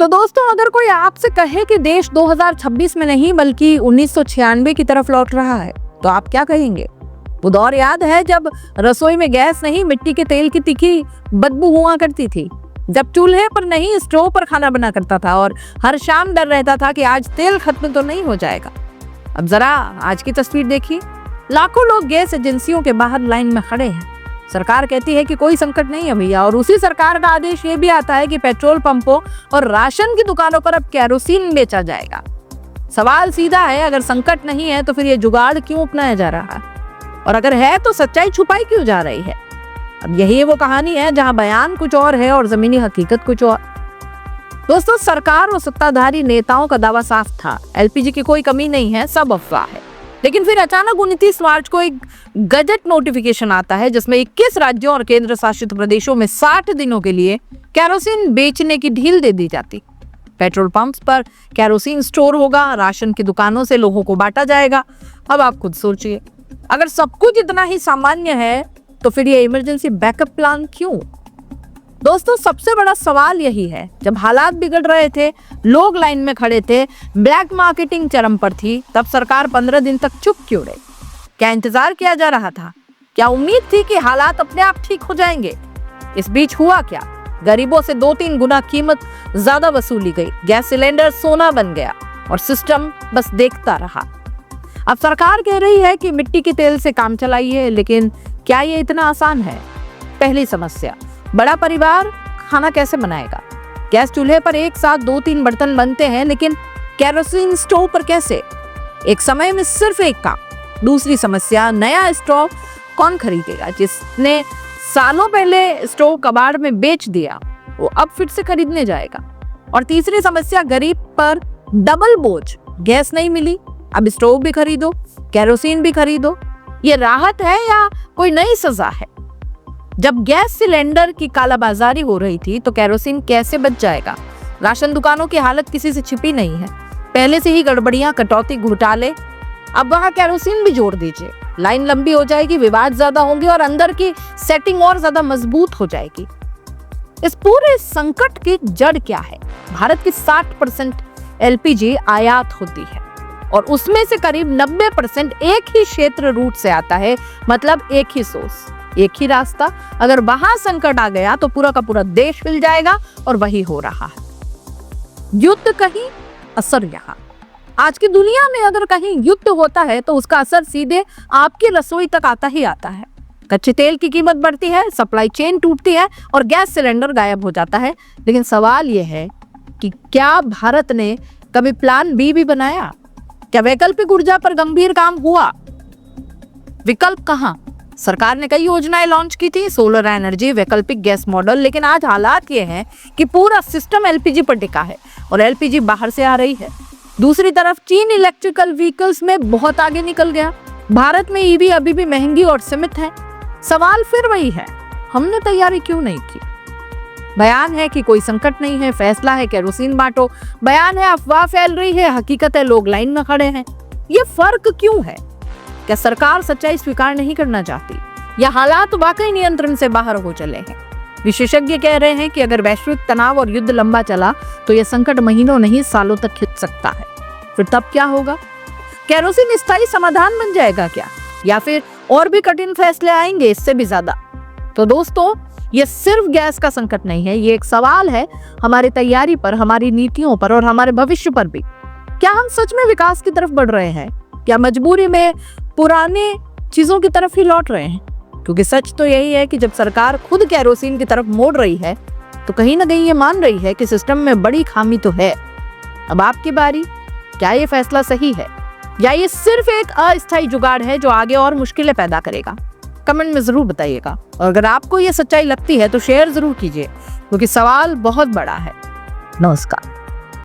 तो दोस्तों, अगर कोई आपसे कहे कि देश 2026 में नहीं बल्कि 1996 की तरफ लौट रहा है, तो आप क्या कहेंगे? वो दौर याद है जब रसोई में गैस नहीं, मिट्टी के तेल की तीखी बदबू हुआ करती थी, जब चूल्हे पर नहीं स्टोव पर खाना बना करता था और हर शाम डर रहता था कि आज तेल खत्म तो नहीं हो जाएगा। अब जरा आज की तस्वीर देखिए। लाखों लोग गैस एजेंसियों के बाहर लाइन में खड़े हैं। सरकार कहती है कि कोई संकट नहीं है भैया, और उसी सरकार का आदेश ये भी आता है कि पेट्रोल पंपों और राशन की दुकानों पर अब केरोसिन बेचा जाएगा। सवाल सीधा है, अगर संकट नहीं है तो फिर ये जुगाड़ क्यों अपनाया जा रहा है? और अगर है तो सच्चाई छुपाई क्यों जा रही है? अब यही वो कहानी है जहां बयान कुछ और है और जमीनी हकीकत कुछ और। दोस्तों, सरकार और सत्ताधारी नेताओं का दावा साफ था, एलपीजी की कोई कमी नहीं है, सब अफवाह है। लेकिन फिर अचानक 29 मार्च को एक गजट नोटिफिकेशन आता है जिसमें 21 राज्यों और केंद्र शासित प्रदेशों में 60 दिनों के लिए केरोसिन बेचने की ढील दे दी जाती। पेट्रोल पंप्स पर केरोसिन स्टोर होगा, राशन की दुकानों से लोगों को बांटा जाएगा। अब आप खुद सोचिए, अगर सब कुछ इतना ही सामान्य है तो फिर ये इमरजेंसी बैकअप प्लान क्यों? दोस्तों, सबसे बड़ा सवाल यही है, जब हालात बिगड़ रहे थे, लोग लाइन में खड़े थे, ब्लैक मार्केटिंग चरम पर थी, तब सरकार 15 दिन तक चुप क्यों रही? क्या इंतजार किया जा रहा था? क्या उम्मीद थी कि हालात अपने आप ठीक हो जाएंगे? इस बीच हुआ क्या? गरीबों से 2-3 गुना कीमत ज्यादा वसूली गई, गैस सिलेंडर सोना बन गया और सिस्टम बस देखता रहा। अब सरकार कह रही है कि मिट्टी के तेल से काम चलाइए, लेकिन क्या ये इतना आसान है? पहली समस्या, बड़ा परिवार खाना कैसे बनाएगा? गैस चूल्हे पर एक साथ 2-3 बर्तन बनते हैं, लेकिन केरोसिन स्टोव पर कैसे? एक समय में सिर्फ एक काम। दूसरी समस्या, नया स्टोव कौन खरीदेगा? जिसने सालों पहले स्टोव कबाड़ में बेच दिया, वो अब फिर से खरीदने जाएगा। और तीसरी समस्या, गरीब पर डबल बोझ, गैस नहीं मिली, अब स्टोव भी खरीदो, केरोसिन भी खरीदो। ये राहत है या कोई नई सजा है? जब गैस सिलेंडर की कालाबाजारी हो रही थी तो केरोसिन कैसे बच जाएगा? राशन दुकानों की हालत किसी से छिपी नहीं है, पहले से ही गड़बड़ियां, कटौती, घोटाले। अब वहां केरोसिन भी जोड़ दीजिए, लाइन लंबी हो जाएगी, विवाद ज्यादा होंगे और अंदर की सेटिंग और ज्यादा मजबूत हो जाएगी। इस पूरे संकट की जड़ क्या है? भारत की 60% एलपीजी आयात होती है और उसमें से करीब 90% एक ही क्षेत्र रूट से आता है, मतलब एक ही सोर्स, एक ही रास्ता। अगर वहां संकट आ गया तो पूरा का पूरा देश हिल जाएगा, और वही हो रहा है। युद्ध कहीं, असर यहाँ। आज की दुनिया में अगर कहीं युद्ध होता है तो उसका असर सीधे आपकी रसोई तक आता ही आता है। कच्चे तेल की कीमत बढ़ती है, सप्लाई चेन टूटती है और गैस सिलेंडर गायब हो जाता है। लेकिन सवाल यह है कि क्या भारत ने कभी प्लान बी भी बनाया? क्या वैकल्पिक ऊर्जा पर गंभीर काम हुआ? विकल्प कहां? सरकार ने कई योजनाएं लॉन्च की थी, सोलर एनर्जी, वैकल्पिक गैस मॉडल, लेकिन आज हालात ये हैं कि पूरा सिस्टम एलपीजी पर टिका है और एलपीजी बाहर से आ रही है। दूसरी तरफ चीन इलेक्ट्रिकल व्हीकल्स में बहुत आगे निकल गया। भारत में ईवी अभी भी महंगी और सीमित है। सवाल फिर वही है, हमने तैयारी क्यों नहीं की? बयान है कि कोई संकट नहीं है, फैसला है केरोसिन बांटो। बयान है अफवाह फैल रही है, हकीकत है लोग लाइन में खड़े हैं। ये फर्क क्यों है? क्या सरकार सच्चाई स्वीकार नहीं करना चाहती, या हालात वाकई नियंत्रण से बाहर हो चले हैं? विशेषज्ञ कह रहे हैं कि अगर वैश्विक तनाव और युद्ध लंबा चला तो यह संकट महीनों नहीं सालों तक खिंच सकता है। फिर तब क्या होगा? केरोसिन स्थायी समाधान बन जाएगा क्या, या फिर और भी कठिन फैसले आएंगे इससे भी ज्यादा? तो दोस्तों, ये सिर्फ गैस का संकट नहीं है, ये एक सवाल है हमारी तैयारी पर, हमारी नीतियों पर और हमारे भविष्य पर भी। क्या हम सच में विकास की तरफ बढ़ रहे हैं, क्या मजबूरी में पुराने चीजों की तरफ ही लौट रहे हैं? क्योंकि सच तो यही है कि जब सरकार खुद केरोसिन की तरफ मोड़ रही है तो कहीं ना कहीं ये मान रही है कि सिस्टम में बड़ी खामी तो है। अब आपकी बारी, क्या ये फैसला सही है या ये सिर्फ एक अस्थायी जुगाड़ है जो आगे और मुश्किलें पैदा करेगा? कमेंट में जरूर बताइएगा। और अगर आपको ये सच्चाई लगती है तो शेयर जरूर कीजिए, क्योंकि सवाल बहुत बड़ा है। नमस्कार।